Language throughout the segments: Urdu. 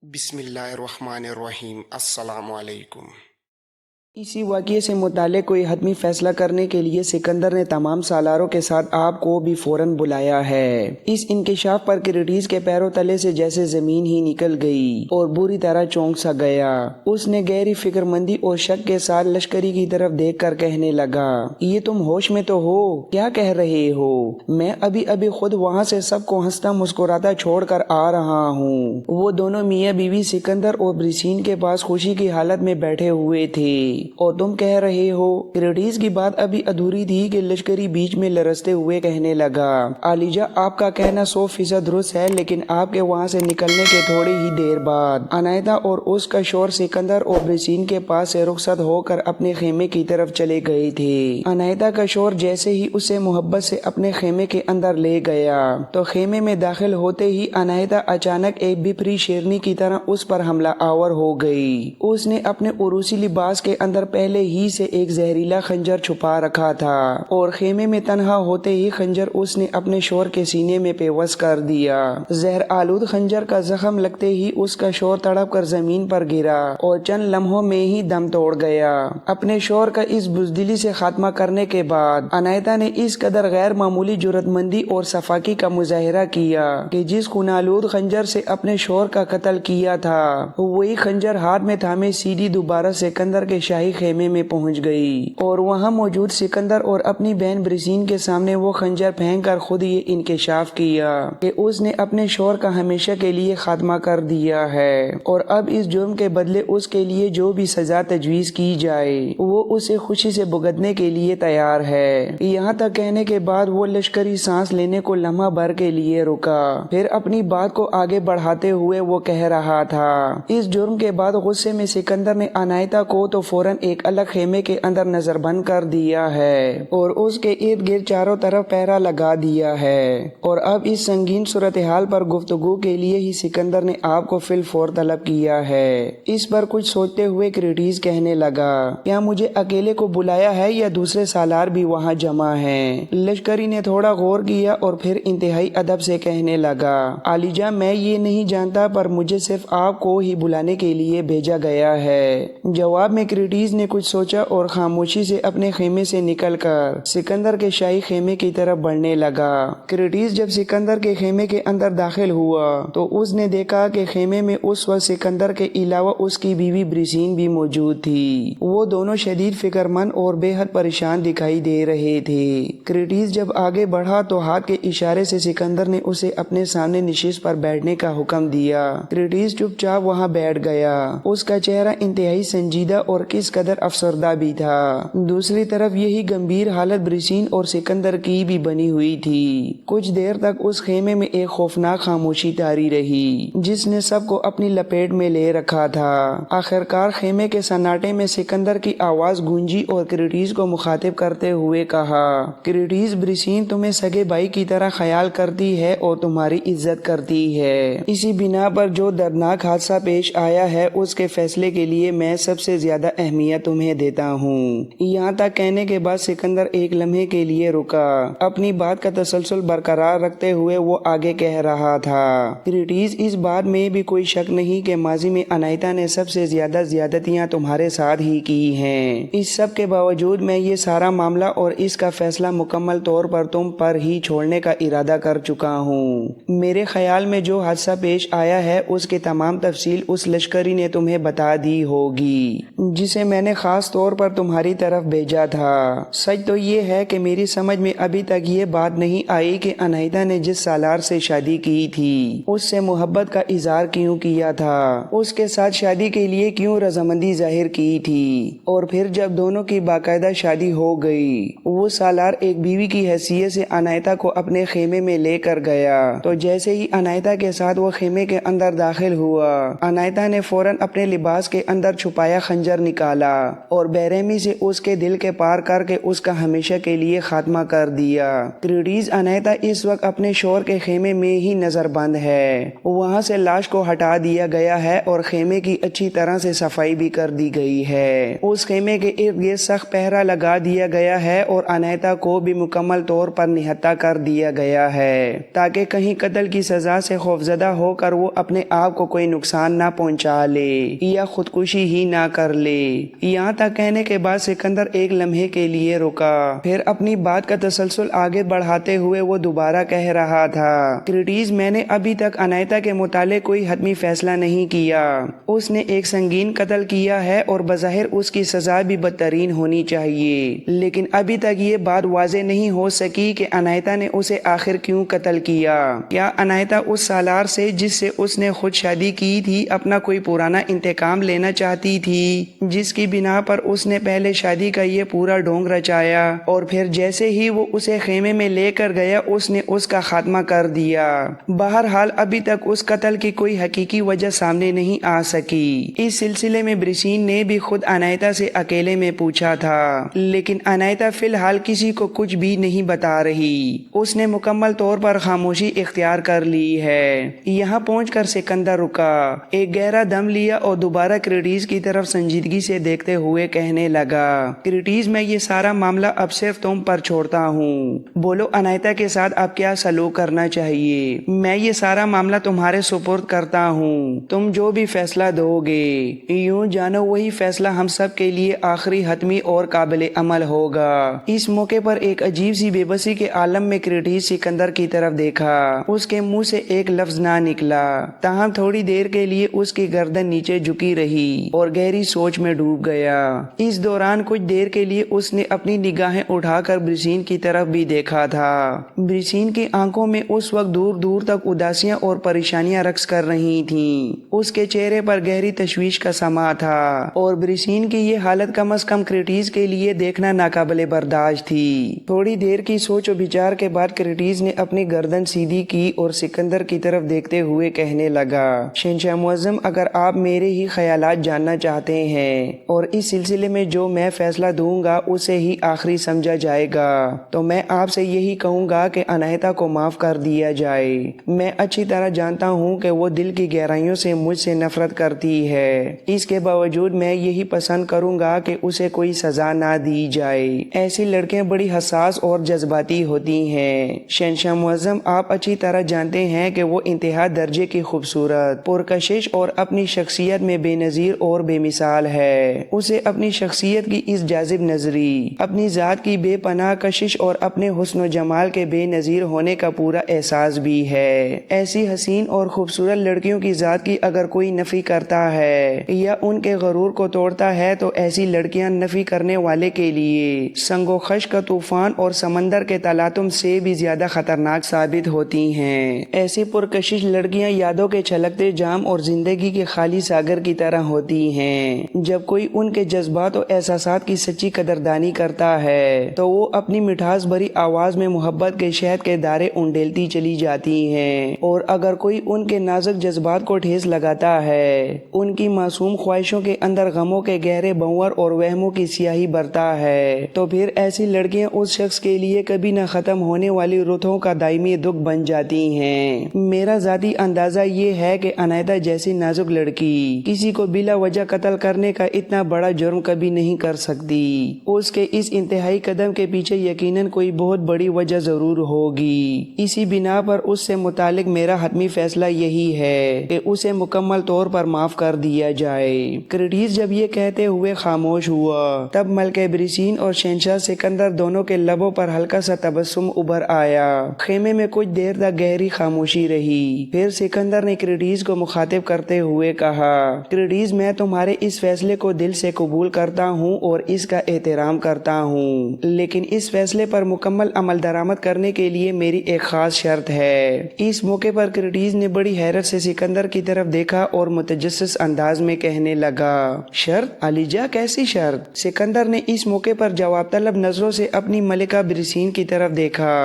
بسم اللہ الرحمن الرحیم۔ السلام علیکم۔ اسی واقعے سے متعلق کوئی حتمی فیصلہ کرنے کے لیے سکندر نے تمام سالاروں کے ساتھ آپ کو بھی فوراً بلایا ہے۔ اس انکشاف پر کریٹس کے پیروں تلے سے جیسے زمین ہی نکل گئی اور بری طرح چونک سا گیا۔ اس نے گہری فکر مندی اور شک کے ساتھ لشکری کی طرف دیکھ کر کہنے لگا، یہ تم ہوش میں تو ہو؟ کیا کہہ رہے ہو؟ میں ابھی خود وہاں سے سب کو ہنستا مسکراتا چھوڑ کر آ رہا ہوں۔ وہ دونوں میاں بیوی سکندر اور بریسین کے پاس خوشی کی حالت میں بیٹھے ہوئے تھے۔ اور تم کہہ رہے ہو؟ کریٹس کی بات ابھی ادھوری تھی کہ لشکری بیچ میں لرزتے ہوئے کہنے لگا، عالیجا آپ کا کہنا 100% درست ہے، لیکن آپ کے وہاں سے نکلنے کے تھوڑی ہی دیر بعد انائتا اور اس کا شوہر سکندر اور بریسین کے پاس سے رخصت ہو کر اپنے خیمے کی طرف چلے گئے تھے۔ انائتا کا شوہر جیسے ہی اسے محبت سے اپنے خیمے کے اندر لے گیا تو خیمے میں داخل ہوتے ہی انائتا اچانک ایک بپری شیرنی کی طرح اس پر حملہ آور ہو گئی۔ اس نے اپنے عروسی لباس کے اندر پہلے ہی سے ایک زہریلا خنجر چھپا رکھا تھا اور خیمے میں تنہا ہوتے ہی خنجر اس نے اپنے شوہر کے سینے میں پیوست کر دیا۔ زہر آلود خنجر کا زخم لگتے ہی اس کا شوہر تڑپ کر زمین پر گرا اور چند لمحوں میں ہی دم توڑ گیا۔ اپنے شوہر کا اس بزدلی سے خاتمہ کرنے کے بعد انائتا نے اس قدر غیر معمولی جرأت مندی اور صفاقی کا مظاہرہ کیا کہ جس خونالود خنجر سے اپنے شوہر کا قتل کیا تھا وہی خنجر ہاتھ میں تھامے سیدھی دوبارہ سکندر کے شاہی خیمے میں پہنچ گئی اور وہاں موجود سکندر اور اپنی بہن بریسین کے سامنے وہ خنجر پھینک کر خود یہ انکشاف کیا کہ اس نے اپنے شوہر کا ہمیشہ کے لیے خاتمہ کر دیا ہے اور اب اس جرم کے بدلے اس کے لیے جو بھی سزا تجویز کی جائے وہ اسے خوشی سے بھگتنے کے لیے تیار ہے۔ یہاں تک کہنے کے بعد وہ لشکری سانس لینے کو لمحہ بھر کے لیے رکا، پھر اپنی بات کو آگے بڑھاتے ہوئے وہ کہہ رہا تھا، اس جرم کے بعد غصے میں سکندر نے انائتا کو تو فوراً ایک الگ خیمے کے اندر نظر بند کر دیا ہے اور اس کے ارد گرد چاروں طرف پہرا لگا دیا ہے، اور اب اس سنگین صورتحال پر گفتگو کے لیے ہی سکندر نے آپ کو فی الفور طلب کیا ہے۔ اس پر کچھ سوچتے ہوئے کریٹس کہنے لگا، کیا مجھے اکیلے کو بلایا ہے یا دوسرے سالار بھی وہاں جمع ہیں؟ لشکری نے تھوڑا غور کیا اور پھر انتہائی ادب سے کہنے لگا، عالیجا میں یہ نہیں جانتا، پر مجھے صرف آپ کو ہی بلانے کے لیے بھیجا گیا ہے۔ جواب میں کریٹس نے کچھ سوچا اور خاموشی سے اپنے خیمے سے نکل کر سکندر کے شاہی خیمے کی طرف بڑھنے لگا۔ کریٹس جب سکندر کے خیمے کے اندر داخل ہوا تو اس نے دیکھا کہ خیمے میں اس وقت سکندر کے علاوہ اس کی بیوی بریسین بھی موجود تھی۔ وہ دونوں شدید فکر مند اور بے حد پریشان دکھائی دے رہے تھے۔ کریٹس جب آگے بڑھا تو ہاتھ کے اشارے سے سکندر نے اسے اپنے سامنے نشست پر بیٹھنے کا حکم دیا۔ کریٹس چپ چاپ وہاں بیٹھ گیا۔ اس کا چہرہ انتہائی سنجیدہ اور کس قدر افسردہ بھی تھا۔ دوسری طرف یہی گمبھیر حالت بریسین اور سکندر کی بھی بنی ہوئی تھی۔ کچھ دیر تک اس خیمے میں ایک خوفناک خاموشی طاری رہی جس نے سب کو اپنی لپیٹ میں لے رکھا تھا۔ آخرکار خیمے کے سناٹے میں سکندر کی آواز گونجی اور کریٹس کو مخاطب کرتے ہوئے کہا، کریٹس، بریسین تمہیں سگے بھائی کی طرح خیال کرتی ہے اور تمہاری عزت کرتی ہے۔ اسی بنا پر جو دردناک حادثہ پیش آیا ہے اس کے فیصلے کے لیے میں سب سے زیادہ اہمیت تمہیں دیتا ہوں۔ یہاں تک کہنے کے بعد سکندر ایک لمحے کے لیے رکا۔ اپنی بات کا تسلسل برقرار رکھتے ہوئے وہ آگے کہہ رہا تھا، کریٹس، اس بات میں بھی کوئی شک نہیں کہ ماضی میں انائتا نے سب سے زیادہ زیادتیاں تمہارے ساتھ ہی کی ہیں۔ اس سب کے باوجود میں یہ سارا معاملہ اور اس کا فیصلہ مکمل طور پر تم پر ہی چھوڑنے کا ارادہ کر چکا ہوں۔ میرے خیال میں جو حادثہ پیش آیا ہے اس کی تمام تفصیل اس لشکری نے تمہیں بتا دی ہوگی جسے میں نے خاص طور پر تمہاری طرف بھیجا تھا۔ سچ تو یہ ہے کہ میری سمجھ میں ابھی تک یہ بات نہیں آئی کہ انائتا نے جس سالار سے شادی کی تھی اس سے محبت کا اظہار کیوں کیا تھا، اس کے ساتھ شادی کے لیے کیوں رضامندی ظاہر کی تھی، اور پھر جب دونوں کی باقاعدہ شادی ہو گئی وہ سالار ایک بیوی کی حیثیت سے انائتا کو اپنے خیمے میں لے کر گیا تو جیسے ہی انائتا کے ساتھ وہ خیمے کے اندر داخل ہوا انائتا نے فوراً اپنے لباس کے اندر چھپایا خنجر نکالا ڈالا اور بےرحمی سے اس کے دل کے پار کر کے اس کا ہمیشہ کے لیے خاتمہ کر دیا۔ کریٹیس انیتا اس وقت اپنے شوہر کے خیمے میں ہی نظر بند ہے۔ وہاں سے لاش کو ہٹا دیا گیا ہے اور خیمے کی اچھی طرح سے صفائی بھی کر دی گئی ہے۔ اس خیمے کے ارد گرد سخت پہرا لگا دیا گیا ہے اور انیتا کو بھی مکمل طور پر نہتہ کر دیا گیا ہے تاکہ کہیں قتل کی سزا سے خوفزدہ ہو کر وہ اپنے آپ کو کوئی نقصان نہ پہنچا لے یا خودکشی ہی نہ کر لے۔ یہاں تک کہنے کے بعد سکندر ایک لمحے کے لیے رکا، پھر اپنی بات کا تسلسل آگے بڑھاتے ہوئے وہ دوبارہ کہہ رہا تھا، کریٹیس، میں نے ابھی تک انیتا کے متعلق کوئی حتمی فیصلہ نہیں کیا۔ اس نے ایک سنگین قتل کیا ہے اور بظاہر اس کی سزا بھی بدترین ہونی چاہیے، لیکن ابھی تک یہ بات واضح نہیں ہو سکی کہ انیتا نے اسے آخر کیوں قتل کیا۔ کیا انیتا اس سالار سے جس سے اس نے خود شادی کی تھی اپنا کوئی پرانا انتقام لینا چاہتی تھی، جس کی بنا پر اس نے پہلے شادی کا یہ پورا ڈھونگ رچایا اور پھر جیسے ہی وہ اسے خیمے میں لے کر گیا اس نے اس کا خاتمہ کر دیا؟ بہرحال ابھی تک اس قتل کی کوئی حقیقی وجہ سامنے نہیں آ سکی۔ اس سلسلے میں برسین نے بھی خود انیتا سے اکیلے میں پوچھا تھا، لیکن انیتا فی الحال کسی کو کچھ بھی نہیں بتا رہی۔ اس نے مکمل طور پر خاموشی اختیار کر لی ہے۔ یہاں پہنچ کر سکندر رکا، ایک گہرا دم لیا اور دوبارہ کریٹیس کی طرف سنجیدگی سے دیکھتے ہوئے کہنے لگا، کریٹیس، میں یہ سارا معاملہ اب صرف تم پر چھوڑتا ہوں۔ بولو انیتا کے ساتھ اب کیا سلوک کرنا چاہیے؟ میں یہ سارا معاملہ تمہارے سپرد کرتا ہوں، تم جو بھی فیصلہ دو گے یوں جانو وہی فیصلہ ہم سب کے لیے آخری، حتمی اور قابل عمل ہوگا۔ اس موقع پر ایک عجیب سی بے بسی کے عالم میں کریٹیس سکندر کی طرف دیکھا۔ اس کے منہ سے ایک لفظ نہ نکلا، تاہم تھوڑی دیر کے لیے اس کی گردن نیچے جھکی رہی اور گہری سوچ میں ڈوب گیا۔ اس دوران کچھ دیر کے لیے اس نے اپنی نگاہیں اٹھا کر برسین کی طرف بھی دیکھا تھا۔ برسین کی آنکھوں میں اس وقت دور دور تک اداسیاں اور پریشانیاں رقص کر رہی تھیں۔ اس کے چہرے پر گہری تشویش کا سما تھا اور برسین کی یہ حالت کم از کم کریٹیس کے لیے دیکھنا ناقابل برداشت تھی۔ تھوڑی دیر کی سوچ و بچار کے بعد کریٹیس نے اپنی گردن سیدھی کی اور سکندر کی طرف دیکھتے ہوئے کہنے لگا، شہنشاہ معظم، اگر آپ میرے ہی خیالات جاننا چاہتے ہیں اور اس سلسلے میں جو میں فیصلہ دوں گا اسے ہی آخری سمجھا جائے گا، تو میں آپ سے یہی کہوں گا کہ انیتا کو معاف کر دیا جائے۔ میں اچھی طرح جانتا ہوں کہ وہ دل کی گہرائیوں سے مجھ سے نفرت کرتی ہے، اس کے باوجود میں یہی پسند کروں گا کہ اسے کوئی سزا نہ دی جائے۔ ایسی لڑکیاں بڑی حساس اور جذباتی ہوتی ہیں۔ شہنشاہ معظم، آپ اچھی طرح جانتے ہیں کہ وہ انتہا درجے کی خوبصورت، پرکشش اور اپنی شخصیت میں بے نظیر اور بے مثال ہے۔ اسے اپنی شخصیت کی اس جاذب نظری، اپنی ذات کی بے پناہ کشش اور اپنے حسن و جمال کے بے نظیر ہونے کا پورا احساس بھی ہے۔ ایسی حسین اور خوبصورت لڑکیوں کی ذات کی اگر کوئی نفی کرتا ہے یا ان کے غرور کو توڑتا ہے تو ایسی لڑکیاں نفی کرنے والے کے لیے سنگ و خش کا طوفان اور سمندر کے تلاطم سے بھی زیادہ خطرناک ثابت ہوتی ہیں۔ ایسی پرکشش لڑکیاں یادوں کے چھلکتے جام اور زندگی کے خالی ساگر کی طرح ہوتی ہیں۔ جب کوئی ان کے جذبات و احساسات کی سچی قدردانی کرتا ہے تو وہ اپنی مٹھاس بھری آواز میں محبت کے شہد کے دارے انڈیلتی چلی جاتی ہیں، اور اگر کوئی ان کے نازک جذبات کو ٹھیس لگاتا ہے، ان کی معصوم خواہشوں کے اندر غموں کے گہرے بھنور اور وہموں کی سیاہی برتا ہے، تو پھر ایسی لڑکیاں اس شخص کے لیے کبھی نہ ختم ہونے والی رتوں کا دائمی دکھ بن جاتی ہیں۔ میرا ذاتی اندازہ یہ ہے کہ انیتا جیسی نازک لڑکی کسی کو بلا وجہ قتل کرنے کا اتنا بڑا جرم کبھی نہیں کر سکتی۔ اس کے اس انتہائی قدم کے پیچھے یقیناً کوئی بہت بڑی وجہ ضرور ہوگی۔ اسی بنا پر اس سے متعلق میرا حتمی فیصلہ یہی ہے کہ اسے مکمل طور پر معاف کر دیا جائے۔ کریٹیس جب یہ کہتے ہوئے خاموش ہوا، تب ملکہ برسین اور شہنشاہ سکندر دونوں کے لبوں پر ہلکا سا تبسم ابھر آیا۔ خیمے میں کچھ دیر تک گہری خاموشی رہی، پھر سکندر نے کریٹیس کو مخاطب کرتے ہوئے کہا، کریٹیس، میں تمہارے اس فیصلے کو دل سے قبول کرتا ہوں اور اس کا احترام کرتا ہوں، لیکن اس فیصلے پر مکمل عمل درآمد کرنے کے لیے میری ایک خاص شرط ہے۔ اس موقع پر کریٹیس نے بڑی حیرت سے سکندر کی طرف دیکھا اور متجسس انداز میں کہنے لگا، شرط؟ علیجا، کیسی شرط؟ سکندر نے اس موقع پر جواب طلب نظروں سے اپنی ملکہ برسین کی طرف دیکھا۔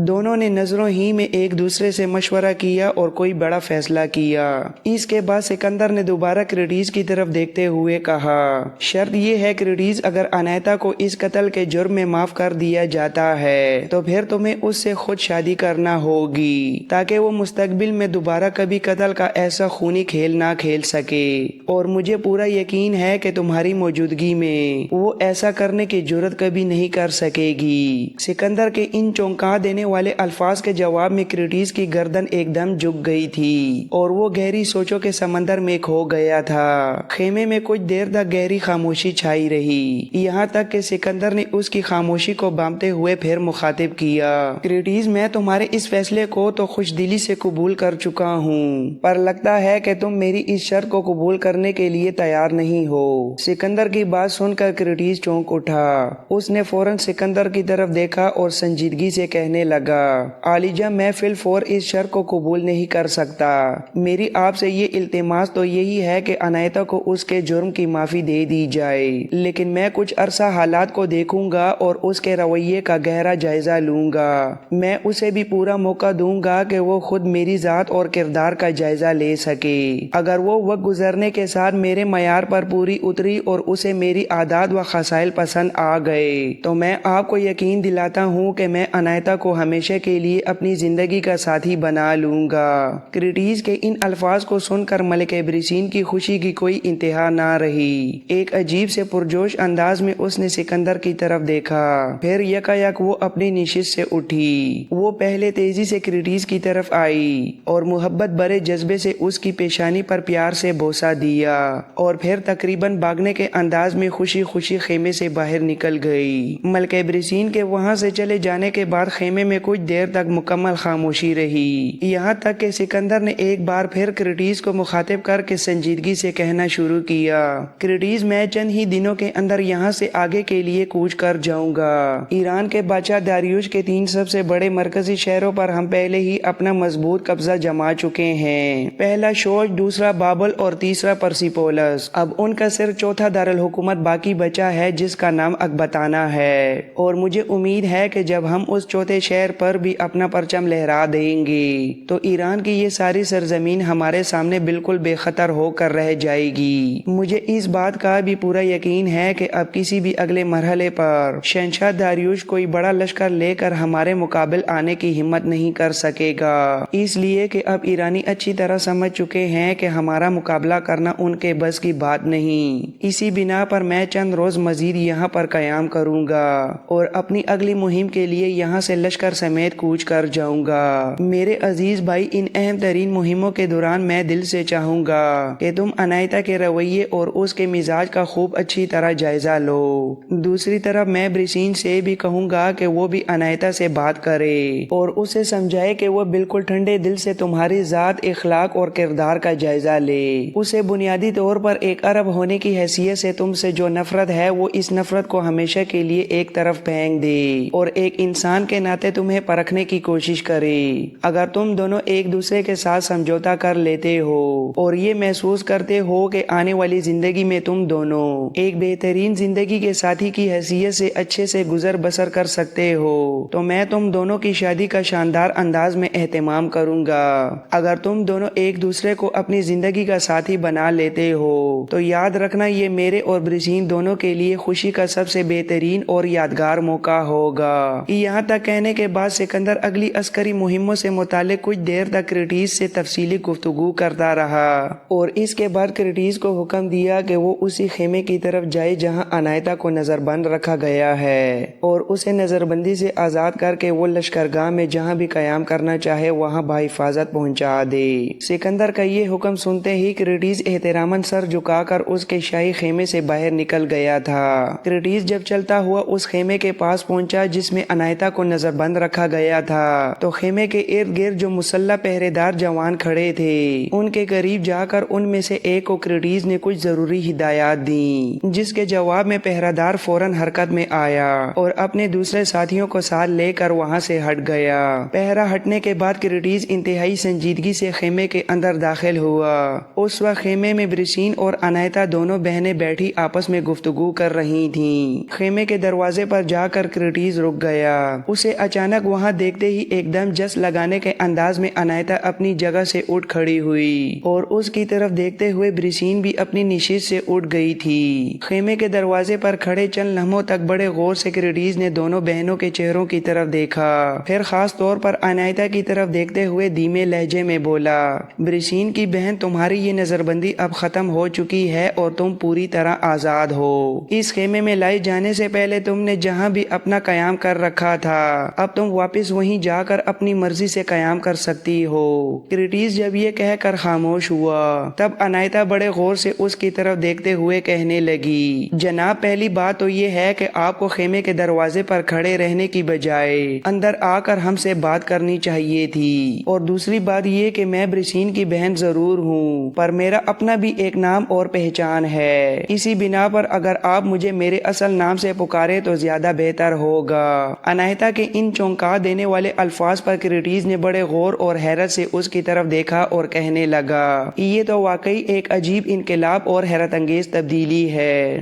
دونوں نے نظروں ہی میں ایک دوسرے سے مشورہ کیا اور کوئی بڑا فیصلہ کیا۔ اس کے بعد سکندر نے دوبارہ کریٹیس کی طرف دیکھتے ہوئے کہا، شرط یہ ہے کرٹیز، اگر عنایتا کو اس قتل کے جرم میں معاف کر دیا جاتا ہے تو پھر تمہیں اس سے خود شادی کرنا ہوگی تاکہ وہ مستقبل میں دوبارہ کبھی قتل کا ایسا خونی کھیل نہ کھیل سکے، اور مجھے پورا یقین ہے کہ تمہاری موجودگی میں وہ ایسا کرنے کی جرت کبھی نہیں کر سکے گی۔ سکندر کے ان چونکا دینے والے الفاظ کے جواب میں کرٹیز کی گردن ایک دم جھک گئی تھی اور وہ گہری سوچوں کے سمندر میں کھو گیا تھا۔ خیمے میں کچھ دیر تک گہری خاموشی چھائی رہی، یہاں تک کہ سکندر نے اس کی خاموشی کو بامتے ہوئے پھر مخاطب کیا، کرٹیز میں تمہارے اس فیصلے کو تو خوش دلی سے قبول کر چکا ہوں، پر لگتا ہے کہ تم میری اس شرط کو قبول کرنے کے لیے تیار نہیں ہو۔ سکندر کی بات سن کر کرٹیز چونک اٹھا، اس نے فوراً سکندر کی طرف دیکھا اور سنجیدگی سے کہنے لگا، عالیجا میں فی الفور اس شرط کو قبول نہیں کر سکتا۔ میری آپ سے یہ التماس تو یہی ہے کہ عنایتا کو اس کے جرم کی معافی دے دی جائے، لیکن میں کچھ عرصہ حالات کو دیکھوں گا اور اس کے رویے کا گہرا جائزہ لوں گا۔ میں اسے بھی پورا موقع دوں گا کہ وہ خود میری ذات اور کردار کا جائزہ لے سکے۔ اگر وہ وقت گزرنے کے ساتھ میرے معیار پر پوری اتری اور اسے میری عادات و خصائل پسند آ گئے تو میں آپ کو یقین دلاتا ہوں کہ میں عنایتا کو ہمیشہ کے لیے اپنی زندگی کا ساتھی بنا لوں گا۔ کرٹیز کے ان الفاظ کو سن کر ملکہ برسین کی خوشی کی کوئی انتہا نہ رہی۔ ایک عجیب سے پرجوش انداز میں اس نے سکندر کی طرف دیکھا، پھر یکایک وہ اپنی نشست سے اٹھی۔ وہ پہلے تیزی سے کرٹیز کی طرف آئی اور محبت بھرے جذبے سے اس کی پیشانی پر پیار سے بوسہ دیا، اور پھر تقریباً بھاگنے کے انداز میں خوشی خوشی خیمے سے باہر نکل گئی۔ ملکہ برسین کے وہاں سے چلے جانے کے بعد خیمے میں کچھ دیر تک مکمل خاموشی رہی، یہاں تک کہ سکندر نے ایک بار پھر کرٹیز کو مخاطب کر کے سنجیدگی سے کہنا شروع کیا، کرٹیز میں چند ہی دنوں کے اندر یہاں سے آگے کے لیے کوچ کر جاؤں گا۔ ایران کے بادشاہ داریوش کے 3 سب سے بڑے مرکزی شہروں پر ہم پہلے ہی اپنا مضبوط قبضہ جما چکے ہیں، پہلا شوش، دوسرا بابل اور تیسرا پرسیپولس۔ اب ان کا صرف چوتھا دارالحکومت باقی بچا ہے جس کا نام اکبتانہ ہے، اور مجھے امید ہے کہ جب ہم اس چوتھے شہر پر بھی اپنا پرچم لہرا دیں گے تو ایران کی یہ ساری سرزمین ہمارے سامنے بالکل بے خطر ہو کر رہ جائے گی۔ مجھے اس بات کا بھی پورا یقین ہے کہ اب کسی بھی اگلے مرحلے پر شہنشاہ داریوش کوئی بڑا لشکر لے کر ہمارے مقابل آنے کی ہمت نہیں کر سکے گا، اس لیے کہ اب ایرانی اچھی طرح سمجھ چکے ہیں کہ ہمارا مقابلہ کرنا ان کے بس کی بات نہیں۔ اسی بنا پر میں چند روز مزید یہاں پر قیام کروں گا اور اپنی اگلی مہم کے لیے یہاں سے لشکر سمیت کوچ کر جاؤں گا۔ میرے عزیز بھائی، ان اہم ترین مہموں کے دوران میں دل سے چاہوں گا کہ تم عنایتا کے رویے اور اس کے مزاج کا خوب اچھی طرح جائزہ لو۔ دوسری طرف میں برسین سے بھی کہوں گا کہ وہ بھی عنایتا سے بات کرے اور اسے سمجھائے کہ وہ بالکل ٹھنڈے دل سے تمہاری ذات، اخلاق اور کردار کا جائزہ لے۔ اسے بنیادی طور پر ایک عرب ہونے کی حیثیت سے تم سے جو نفرت ہے وہ اس نفرت کو ہمیشہ کے لیے ایک طرف پھینک دے اور ایک انسان کے ناطے تمہیں پرکھنے کی کوشش کرے۔ اگر تم دونوں ایک دوسرے کے ساتھ سمجھوتا کر لیتے ہو اور یہ محسوس کرتے ہو کہ آنے والی زندگی میں تم دونوں ایک بہترین زندگی کے ساتھی کی حیثیت سے اچھے سے گزر بسر کر سکتے ہو تو میں تم دونوں کی شادی کا شاندار انداز میں اہتمام کروں گا۔ اگر تم دونوں ایک دوسرے کو اپنی زندگی کا ساتھی بنا لیتے ہو تو یاد رکھنا یہ میرے اور برسین دونوں کے لیے خوشی کا سب سے بہترین اور یادگار موقع ہوگا۔ یہاں تک کہنے کے بعد سکندر اگلی عسکری مہموں سے متعلق کچھ دیر تک کرٹیز سے تفصیلی گفتگو کرتا رہا، اور اس کے بعد کرٹیز کو حکم دیا کہ وہ اسی خیمے کی طرف جائے جہاں عنایتا کو نظر بند رکھا گیا ہے اور اسے نظر بندی سے آزاد کر کے وہ لشکرگاہ میں جہاں بھی قیام کرنا چاہے وہاں بحفاظت پہنچا دے۔ سکندر کا یہ حکم سنتے ہی کرٹیز احتراماً سر جھکا کر اس کے شاہی خیمے سے باہر نکل گیا تھا۔ کرٹیز جب چلتا ہوا اس خیمے کے پاس پہنچا جس میں عنایتا کو نظر بند رکھا گیا تھا تو خیمے کے ارد گرد جو مسلح پہرے دار جوان کھڑے تھے ان کے قریب جا کر ان میں سے ایک کو کرٹیز نے کچھ ضروری ہدایات دیں، جس کے جواب میں پہرہ دار فوراً حرکت میں آیا اور اپنے دوسرے ساتھیوں کو ساتھ لے کر وہاں سے ہٹ گیا۔ پہرہ ہٹنے کے بعد کرٹیز انتہائی سنجیدگی سے خیمے کے اندر داخل ہوا۔ اس وقت خیمے میں برسین اور عنایتا دونوں بہنیں بیٹھی آپس میں گفتگو کر رہی تھیں۔ خیمے کے دروازے پر جا کر کرٹیز رک گیا۔ اسے اچانک وہاں دیکھتے ہی ایک دم جس لگانے کے انداز میں عنایتا اپنی جگہ سے اٹھ کھڑی ہوئی اور اس کی طرف دیکھتے ہوئے برسین بھی اپنی نشست سے اٹھ گئی تھی۔ خیمے کے دروازے پر کھڑے چند لمحوں تک بڑے غور سے کریٹیز نے دونوں بہنوں کے چہروں کی طرف دیکھا، پھر خاص طور پر انائتا کی طرف دیکھتے ہوئے دھیمے لہجے میں بولا، بریسین کی بہن، تمہاری یہ نظر بندی اب ختم ہو چکی ہے اور تم پوری طرح آزاد ہو۔ اس خیمے میں لائے جانے سے پہلے تم نے جہاں بھی اپنا قیام کر رکھا تھا، اب تم واپس وہیں جا کر اپنی مرضی سے قیام کر سکتی ہو۔ کریٹیز جب یہ کہہ کر خاموش ہوا، تب انائتا بڑے غور سے اس کی طرف دیکھتے ہوئے کہنے لگی، جناب، پہلی بات تو یہ ہے کہ آپ کو خیمے کے دروازے پر کھڑے رہنے کی بجائے اندر آ کر ہم سے بات کرنی چاہیے تھی، اور دوسری بات یہ کہ میں بریسین کی بہن ضرور ہوں، پر میرا اپنا بھی ایک نام اور پہچان ہے، اسی بنا پر اگر آپ مجھے میرے اصل نام سے پکارے تو زیادہ بہتر ہوگا۔ انائتا کے ان چونکا دینے والے الفاظ پر کریٹیز نے بڑے غور اور حیرت سے اس کی طرف دیکھا اور کہنے لگا، یہ تو واقعی ایک عجیب انقلاب اور حیرت انگیز تبدیلی ہے۔